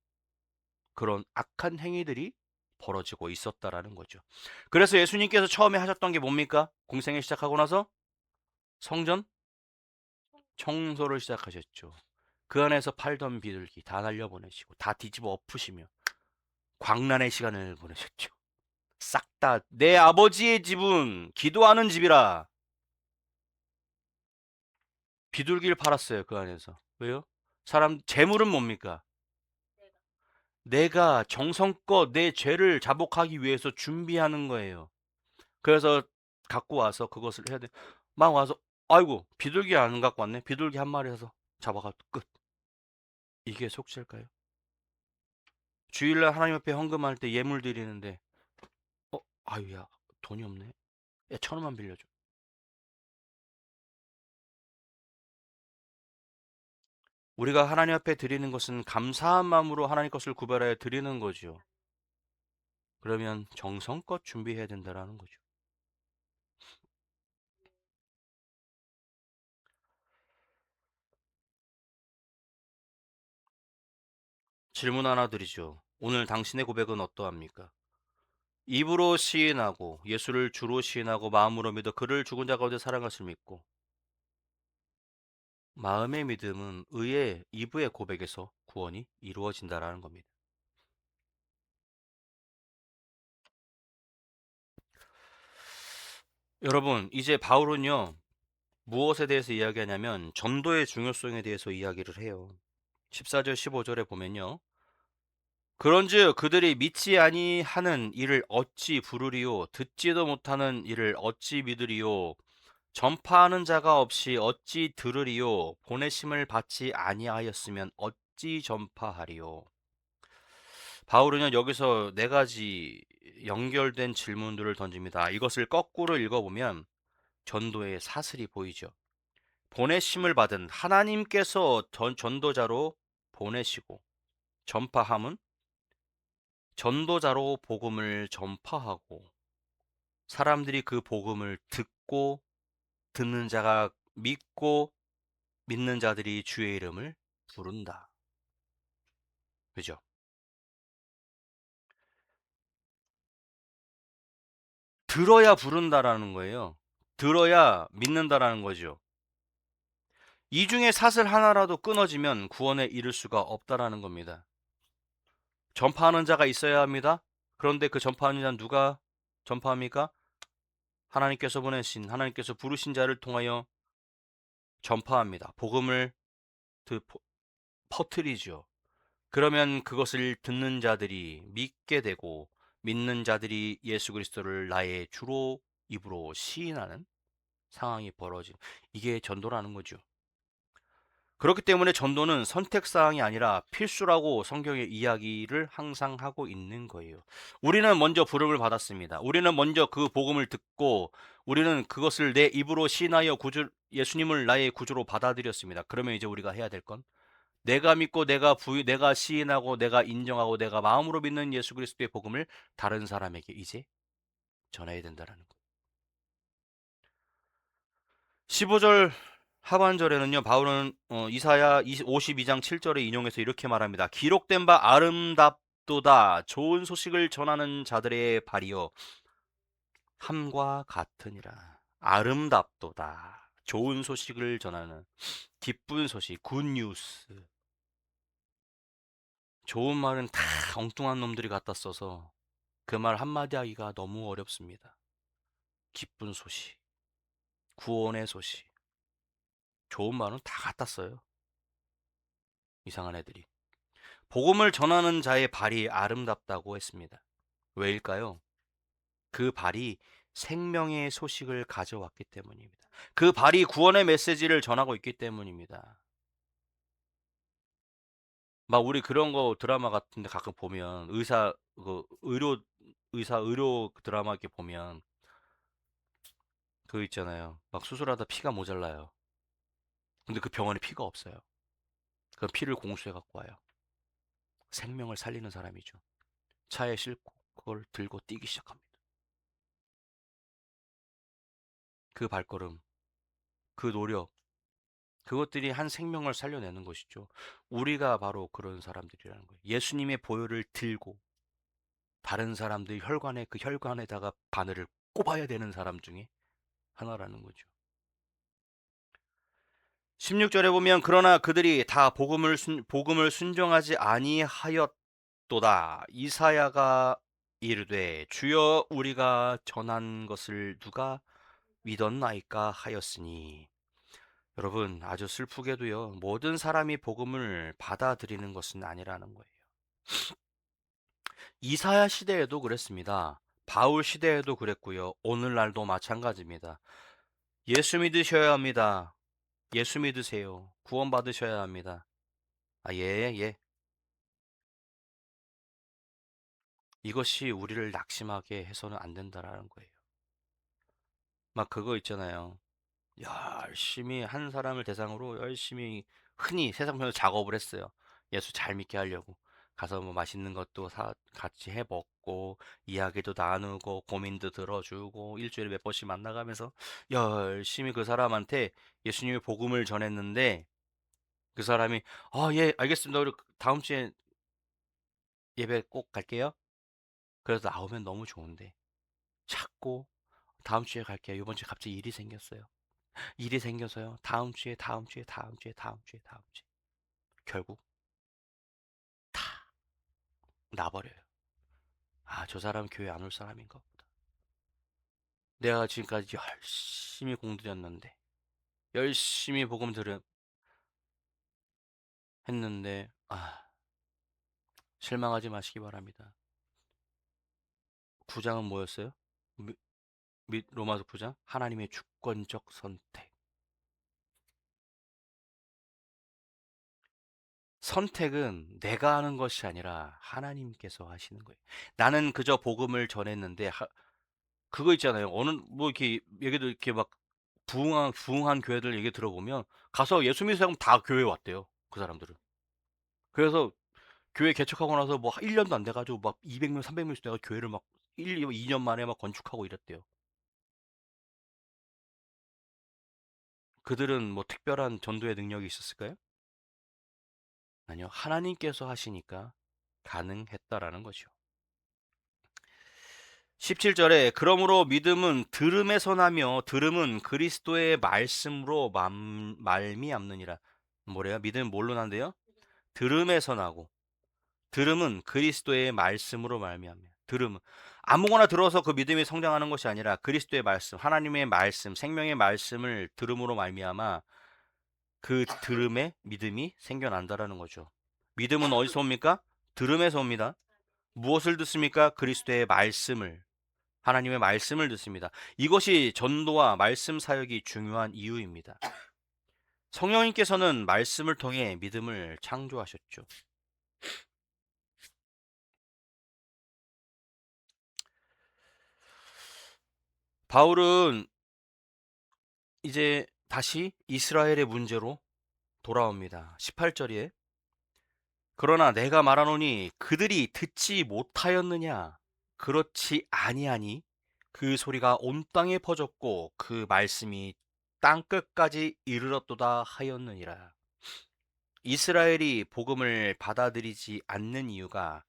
그런 악한 행위들이 벌어지고 있었다라는 거죠. 그래서 예수님께서 처음에 하셨던 게 뭡니까? 공생애 시작하고 나서 성전 청소를 시작하셨죠. 그 안에서 팔던 비둘기 다 날려보내시고 다 뒤집어 엎으시며 광란의 시간을 보내셨죠. 싹 다 내 아버지의 집은 기도하는 집이라. 비둘기를 팔았어요. 그 안에서. 왜요? 사람 재물은 뭡니까? 내가 정성껏 내 죄를 자복하기 위해서 준비하는 거예요. 그래서 갖고 와서 그것을 해야 돼. 막 와서 아이고 비둘기 안 갖고 왔네. 비둘기 한 마리 해서 잡아가 끝. 이게 속죄일까요? 주일날 하나님 앞에 헌금할 때 예물 드리는데 아유야 돈이 없네. 야, 1,000원만 빌려줘. 우리가 하나님 앞에 드리는 것은 감사한 마음으로 하나님 것을 구별하여 드리는 거죠. 그러면 정성껏 준비해야 된다라는 거죠. 질문 하나 드리죠. 오늘 당신의 고백은 어떠합니까? 입으로 시인하고 예수를 주로 시인하고 마음으로 믿어 그를 죽은 자 가운데 살아가실 믿고 마음의 믿음은 의의 이브의 고백에서 구원이 이루어진다라는 겁니다. 여러분, 이제 바울은요. 무엇에 대해서 이야기하냐면 전도의 중요성에 대해서 이야기를 해요. 14절 15절에 보면요. 그런즉 그들이 믿지 아니하는 이를 어찌 부르리요 듣지도 못하는 이를 어찌 믿으리요 전파하는 자가 없이 어찌 들으리요 보내심을 받지 아니하였으면 어찌 전파하리요. 바울은 여기서 네 가지 연결된 질문들을 던집니다. 이것을 거꾸로 읽어보면 전도의 사슬이 보이죠. 보내심을 받은 하나님께서 전도자로 보내시고 전파함은 전도자로 복음을 전파하고 사람들이 그 복음을 듣고 듣는 자가 믿고 믿는 자들이 주의 이름을 부른다. 그죠? 들어야 부른다라는 거예요. 들어야 믿는다라는 거죠. 이 중에 사슬 하나라도 끊어지면 구원에 이를 수가 없다라는 겁니다. 전파하는 자가 있어야 합니다. 그런데 그 전파하는 자는 누가 전파합니까? 하나님께서 보내신 하나님께서 부르신 자를 통하여 전파합니다. 복음을 퍼뜨리죠. 그러면 그것을 듣는 자들이 믿게 되고 믿는 자들이 예수 그리스도를 나의 주로 입으로 시인하는 상황이 벌어진 이게 전도라는 거죠. 그렇기 때문에 전도는 선택사항이 아니라 필수라고 성경의 이야기를 항상 하고 있는 거예요. 우리는 먼저 부름을 받았습니다. 우리는 먼저 그 복음을 듣고 우리는 그것을 내 입으로 시인하여 예수님을 나의 구주로 받아들였습니다. 그러면 이제 우리가 해야 될 건 내가 믿고 내가 시인하고 내가 인정하고 내가 마음으로 믿는 예수 그리스도의 복음을 다른 사람에게 이제 전해야 된다는 거. 15절 하반절에는요. 바울은 이사야 52장 7절에 인용해서 이렇게 말합니다. 기록된 바 아름답도다 좋은 소식을 전하는 자들의 발이요 함과 같으니라. 아름답도다 좋은 소식을 전하는 기쁜 소식 굿뉴스. 좋은 말은 다 엉뚱한 놈들이 갖다 써서 그 말 한마디 하기가 너무 어렵습니다. 기쁜 소식, 구원의 소식, 좋은 말은 다 갖다 써요. 이상한 애들이. 복음을 전하는 자의 발이 아름답다고 했습니다. 왜일까요? 그 발이 생명의 소식을 가져왔기 때문입니다. 그 발이 구원의 메시지를 전하고 있기 때문입니다. 막 우리 그런 거 드라마 같은데 가끔 보면 의료 드라마 이렇게 보면 그 있잖아요. 막 수술하다 피가 모자라요. 근데 그 병원에 피가 없어요. 그 피를 공수해 갖고 와요. 생명을 살리는 사람이죠. 차에 싣고 그걸 들고 뛰기 시작합니다. 그 발걸음, 그 노력, 그것들이 한 생명을 살려내는 것이죠. 우리가 바로 그런 사람들이라는 거예요. 예수님의 보혈을 들고 다른 사람들 혈관에 그 혈관에다가 바늘을 꼽아야 되는 사람 중에 하나라는 거죠. 16절에 보면 그러나 그들이 다 복음을 순종하지 아니하였도다. 이사야가 이르되 주여 우리가 전한 것을 누가 믿었나이까 하였으니. 여러분, 아주 슬프게도요, 모든 사람이 복음을 받아들이는 것은 아니라는 거예요. 이사야 시대에도 그랬습니다. 바울 시대에도 그랬고요. 오늘날도 마찬가지입니다. 예수 믿으셔야 합니다. 예수 믿으세요. 구원 받으셔야 합니다. 아, 예, 예. 이것이 우리를 낙심하게 해서는 안 된다라는 거예요. 막 그거 있잖아요. 열심히 한 사람을 대상으로 열심히 흔히 세상에서 작업을 했어요. 예수 잘 믿게 하려고. 가서 뭐 맛있는 것도 같이 해 먹고, 이야기도 나누고, 고민도 들어주고, 일주일에 몇 번씩 만나가면서 열심히 그 사람한테 예수님의 복음을 전했는데, 그 사람이, 아, 예, 알겠습니다. 우리 다음 주에 예배 꼭 갈게요. 그래서 나오면 너무 좋은데, 자꾸 다음 주에 갈게요. 이번 주에 갑자기 일이 생겼어요. 일이 생겨서요. 다음 주에, 다음 주에, 다음 주에, 다음 주에, 다음 주에. 결국 다 나버려요. 아, 저 사람 교회 안 올 사람인가 보다. 내가 지금까지 열심히 공들였는데, 열심히 복음 들은 했는데, 실망하지 마시기 바랍니다. 9장은 뭐였어요? 로마서 9장? 하나님의 주권적 선택. 선택은 내가 하는 것이 아니라 하나님께서 하시는 거예요. 나는 그저 복음을 전했는데, 그거 있잖아요. 어느 뭐 이렇게 얘기도 이렇게 막 부흥한 교회들 얘기 들어보면 가서 예수 믿는 사람 다 교회 왔대요. 그 사람들은. 그래서 교회 개척하고 나서 뭐 1년도 안 돼가지고 막 200명, 300명씩 내가 교회를 막 2년 만에 막 건축하고 이랬대요. 그들은 뭐 특별한 전도의 능력이 있었을까요? 아니요. 하나님께서 하시니까 가능했다라는 거죠. 17절에 그러므로 믿음은 들음에서 나며 들음은 그리스도의 말씀으로 말미암느니라. 뭐래요? 믿음은 뭘로 난대요? 들음에서 나고 들음은 그리스도의 말씀으로 말미암아. 들음은 아무거나 들어서 그 믿음이 성장하는 것이 아니라 그리스도의 말씀, 하나님의 말씀, 생명의 말씀을 들음으로 말미암아 그 들음에 믿음이 생겨난다라는 거죠. 믿음은 어디서 옵니까? 들음에서 옵니다. 무엇을 듣습니까? 그리스도의 말씀을, 하나님의 말씀을 듣습니다. 이것이 전도와 말씀 사역이 중요한 이유입니다. 성령님께서는 말씀을 통해 믿음을 창조하셨죠. 바울은 이제 다시 이스라엘의 문제로 돌아옵니다. 18절에 그러나 내가 말하노니 그들이 듣지 못하였느냐? 그렇지 아니하니 그 소리가 온 땅에 퍼졌고 그 말씀이 땅 끝까지 이르렀도다 하였느니라. 이스라엘이 복음을 받아들이지 않는 이유가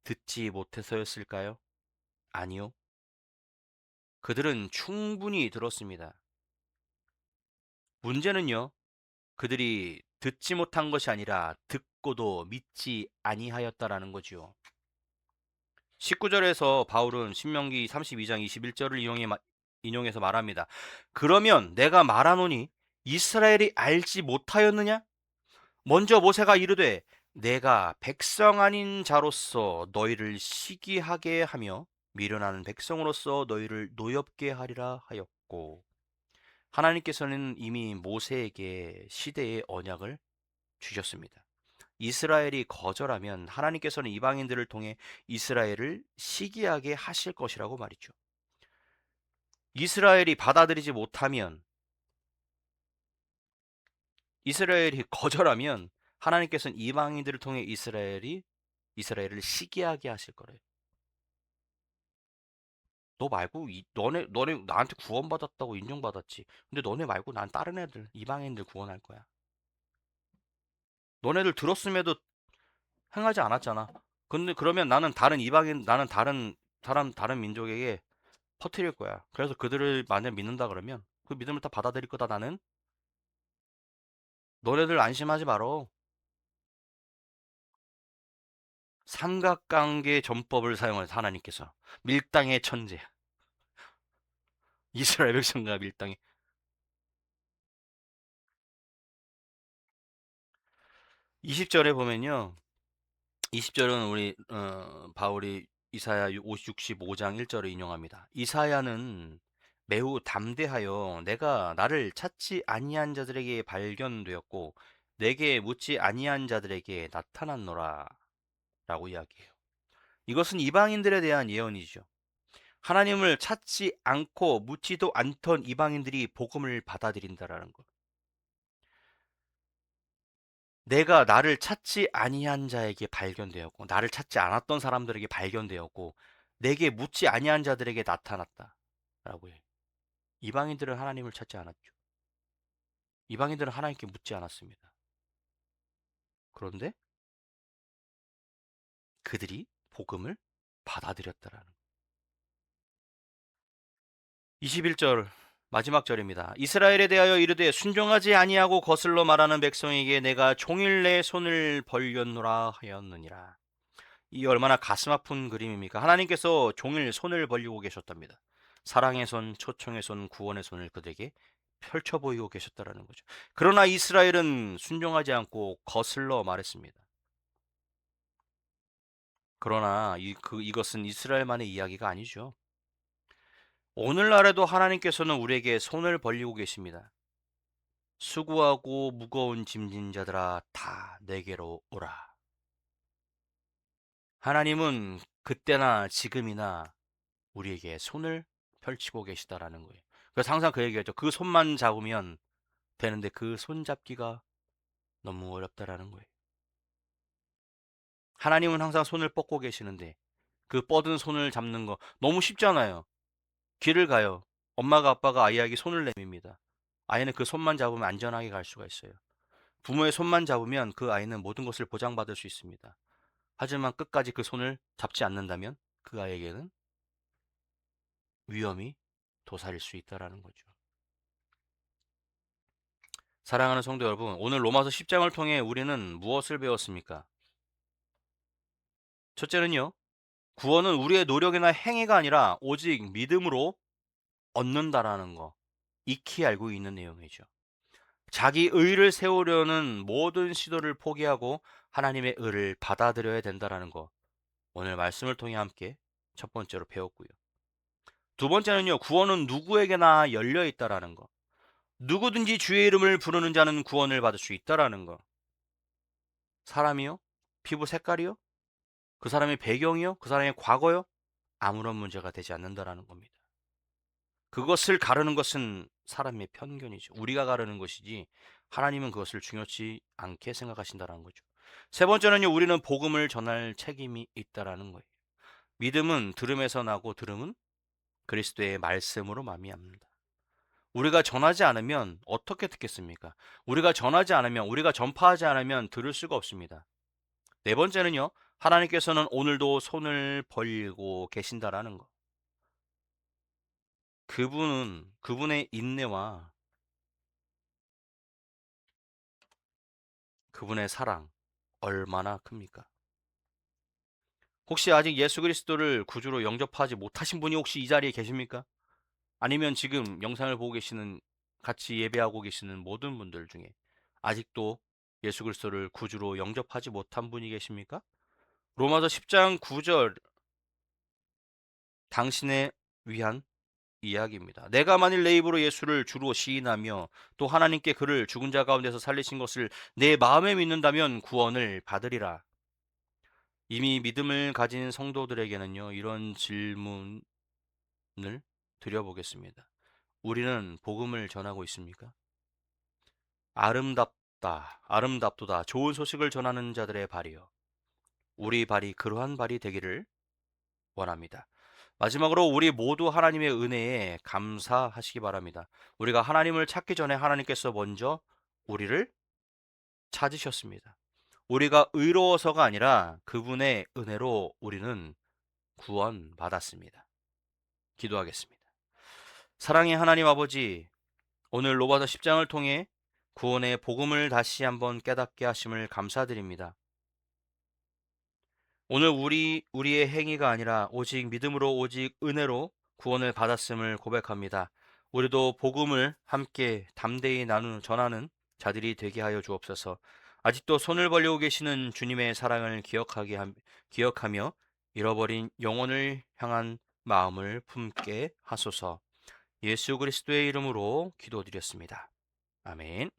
듣지 못해서였을까요? 아니요. 그들은 충분히 들었습니다. 문제는요. 그들이 듣지 못한 것이 아니라 듣고도 믿지 아니하였다라는 거지요. 19절에서 바울은 신명기 32장 21절을 인용해서 말합니다. 그러면 내가 말하노니 이스라엘이 알지 못하였느냐? 먼저 모세가 이르되 내가 백성 아닌 자로서 너희를 시기하게 하며 미련한 백성으로서 너희를 노엽게 하리라 하였고, 하나님께서는 이미 모세에게 시대의 언약을 주셨습니다. 이스라엘이 거절하면 하나님께서는 이방인들을 통해 이스라엘을 시기하게 하실 것이라고 말이죠. 이스라엘이 받아들이지 못하면, 이스라엘이 거절하면 하나님께서는 이방인들을 통해 이스라엘을 시기하게 하실 거래요. 너 말고 너네 나한테 구원받았다고 인정받았지. 근데 너네 말고 난 다른 애들 이방인들 구원할 거야. 너네들 들었음에도 행하지 않았잖아. 근데 그러면 나는 다른 이방인, 나는 다른 사람, 다른 민족에게 퍼뜨릴 거야. 그래서 그들을 만약 믿는다 그러면 그 믿음을 다 받아들일 거다 나는. 너네들 안심하지 말어. 삼각관계 전법을 사용해서 하나님께서 밀당의 천재 이스라엘 백성과 밀당의 20절에 보면요. 20절은 우리 바울이 이사야 65장 1절을 인용합니다. 이사야는 매우 담대하여 내가 나를 찾지 아니한 자들에게 발견되었고 내게 묻지 아니한 자들에게 나타났노라 라고 이야기해요. 이것은 이방인들에 대한 예언이죠. 하나님을 찾지 않고 묻지도 않던 이방인들이 복음을 받아들인다라는 것. 내가 나를 찾지 아니한 자에게 발견되었고 나를 찾지 않았던 사람들에게 발견되었고 내게 묻지 아니한 자들에게 나타났다라고 해요. 이방인들은 하나님을 찾지 않았죠. 이방인들은 하나님께 묻지 않았습니다. 그런데 그들이 복음을 받아들였다라는 거예요. 21절 마지막 절입니다. 이스라엘에 대하여 이르되 순종하지 아니하고 거슬러 말하는 백성에게 내가 종일 내 손을 벌렸노라 하였느니라. 이 얼마나 가슴 아픈 그림입니까? 하나님께서 종일 손을 벌리고 계셨답니다. 사랑의 손, 초청의 손, 구원의 손을 그들에게 펼쳐 보이고 계셨다라는 거죠. 그러나 이스라엘은 순종하지 않고 거슬러 말했습니다. 그러나 이것은 이스라엘만의 이야기가 아니죠. 오늘날에도 하나님께서는 우리에게 손을 벌리고 계십니다. 수고하고 무거운 짐진 자들아 다 내게로 오라. 하나님은 그때나 지금이나 우리에게 손을 펼치고 계시다라는 거예요. 그래서 항상 그 얘기하죠. 그 손만 잡으면 되는데 그 손 잡기가 너무 어렵다라는 거예요. 하나님은 항상 손을 뻗고 계시는데 그 뻗은 손을 잡는 거 너무 쉽잖아요. 길을 가요. 엄마가 아빠가 아이에게 손을 내밉니다. 아이는 그 손만 잡으면 안전하게 갈 수가 있어요. 부모의 손만 잡으면 그 아이는 모든 것을 보장받을 수 있습니다. 하지만 끝까지 그 손을 잡지 않는다면 그 아이에게는 위험이 도사릴 수 있다라는 거죠. 사랑하는 성도 여러분, 오늘 로마서 10장을 통해 우리는 무엇을 배웠습니까? 첫째는요, 구원은 우리의 노력이나 행위가 아니라 오직 믿음으로 얻는다라는 거, 익히 알고 있는 내용이죠. 자기 의를 세우려는 모든 시도를 포기하고 하나님의 의를 받아들여야 된다라는 거, 오늘 말씀을 통해 함께 첫 번째로 배웠고요. 두 번째는요, 구원은 누구에게나 열려 있다라는 거. 누구든지 주의 이름을 부르는 자는 구원을 받을 수 있다라는 거. 사람이요? 피부 색깔이요? 그 사람의 배경이요? 그 사람의 과거요? 아무런 문제가 되지 않는다라는 겁니다. 그것을 가르는 것은 사람의 편견이죠. 우리가 가르는 것이지 하나님은 그것을 중요치 않게 생각하신다라는 거죠. 세 번째는요, 우리는 복음을 전할 책임이 있다라는 거예요. 믿음은 들음에서 나고 들음은 그리스도의 말씀으로 말미암는다. 우리가 전하지 않으면 어떻게 듣겠습니까? 우리가 전하지 않으면, 우리가 전파하지 않으면 들을 수가 없습니다. 네 번째는요, 하나님께서는 오늘도 손을 벌리고 계신다라는 거. 그분의 인내와 그분의 사랑 얼마나 큽니까? 혹시 아직 예수 그리스도를 구주로 영접하지 못하신 분이 혹시 이 자리에 계십니까? 아니면 지금 영상을 보고 계시는, 같이 예배하고 계시는 모든 분들 중에 아직도 예수 그리스도를 구주로 영접하지 못한 분이 계십니까? 로마서 10장 9절, 당신의 위한 이야기입니다. 내가 만일 내 입으로 예수를 주로 시인하며 또 하나님께 그를 죽은 자 가운데서 살리신 것을 내 마음에 믿는다면 구원을 받으리라. 이미 믿음을 가진 성도들에게는요, 이런 질문을 드려보겠습니다. 우리는 복음을 전하고 있습니까? 아름답도다, 좋은 소식을 전하는 자들의 발이요. 우리 발이 그러한 발이 되기를 원합니다. 마지막으로 우리 모두 하나님의 은혜에 감사하시기 바랍니다. 우리가 하나님을 찾기 전에 하나님께서 먼저 우리를 찾으셨습니다. 우리가 의로워서가 아니라 그분의 은혜로 우리는 구원받았습니다. 기도하겠습니다. 사랑의 하나님 아버지, 오늘 로마서 10장을 통해 구원의 복음을 다시 한번 깨닫게 하심을 감사드립니다. 오늘 우리의 행위가 아니라 오직 믿음으로 오직 은혜로 구원을 받았음을 고백합니다. 우리도 복음을 함께 담대히 전하는 자들이 되게 하여 주옵소서. 아직도 손을 벌리고 계시는 주님의 사랑을 기억하며 잃어버린 영혼을 향한 마음을 품게 하소서. 예수 그리스도의 이름으로 기도드렸습니다. 아멘.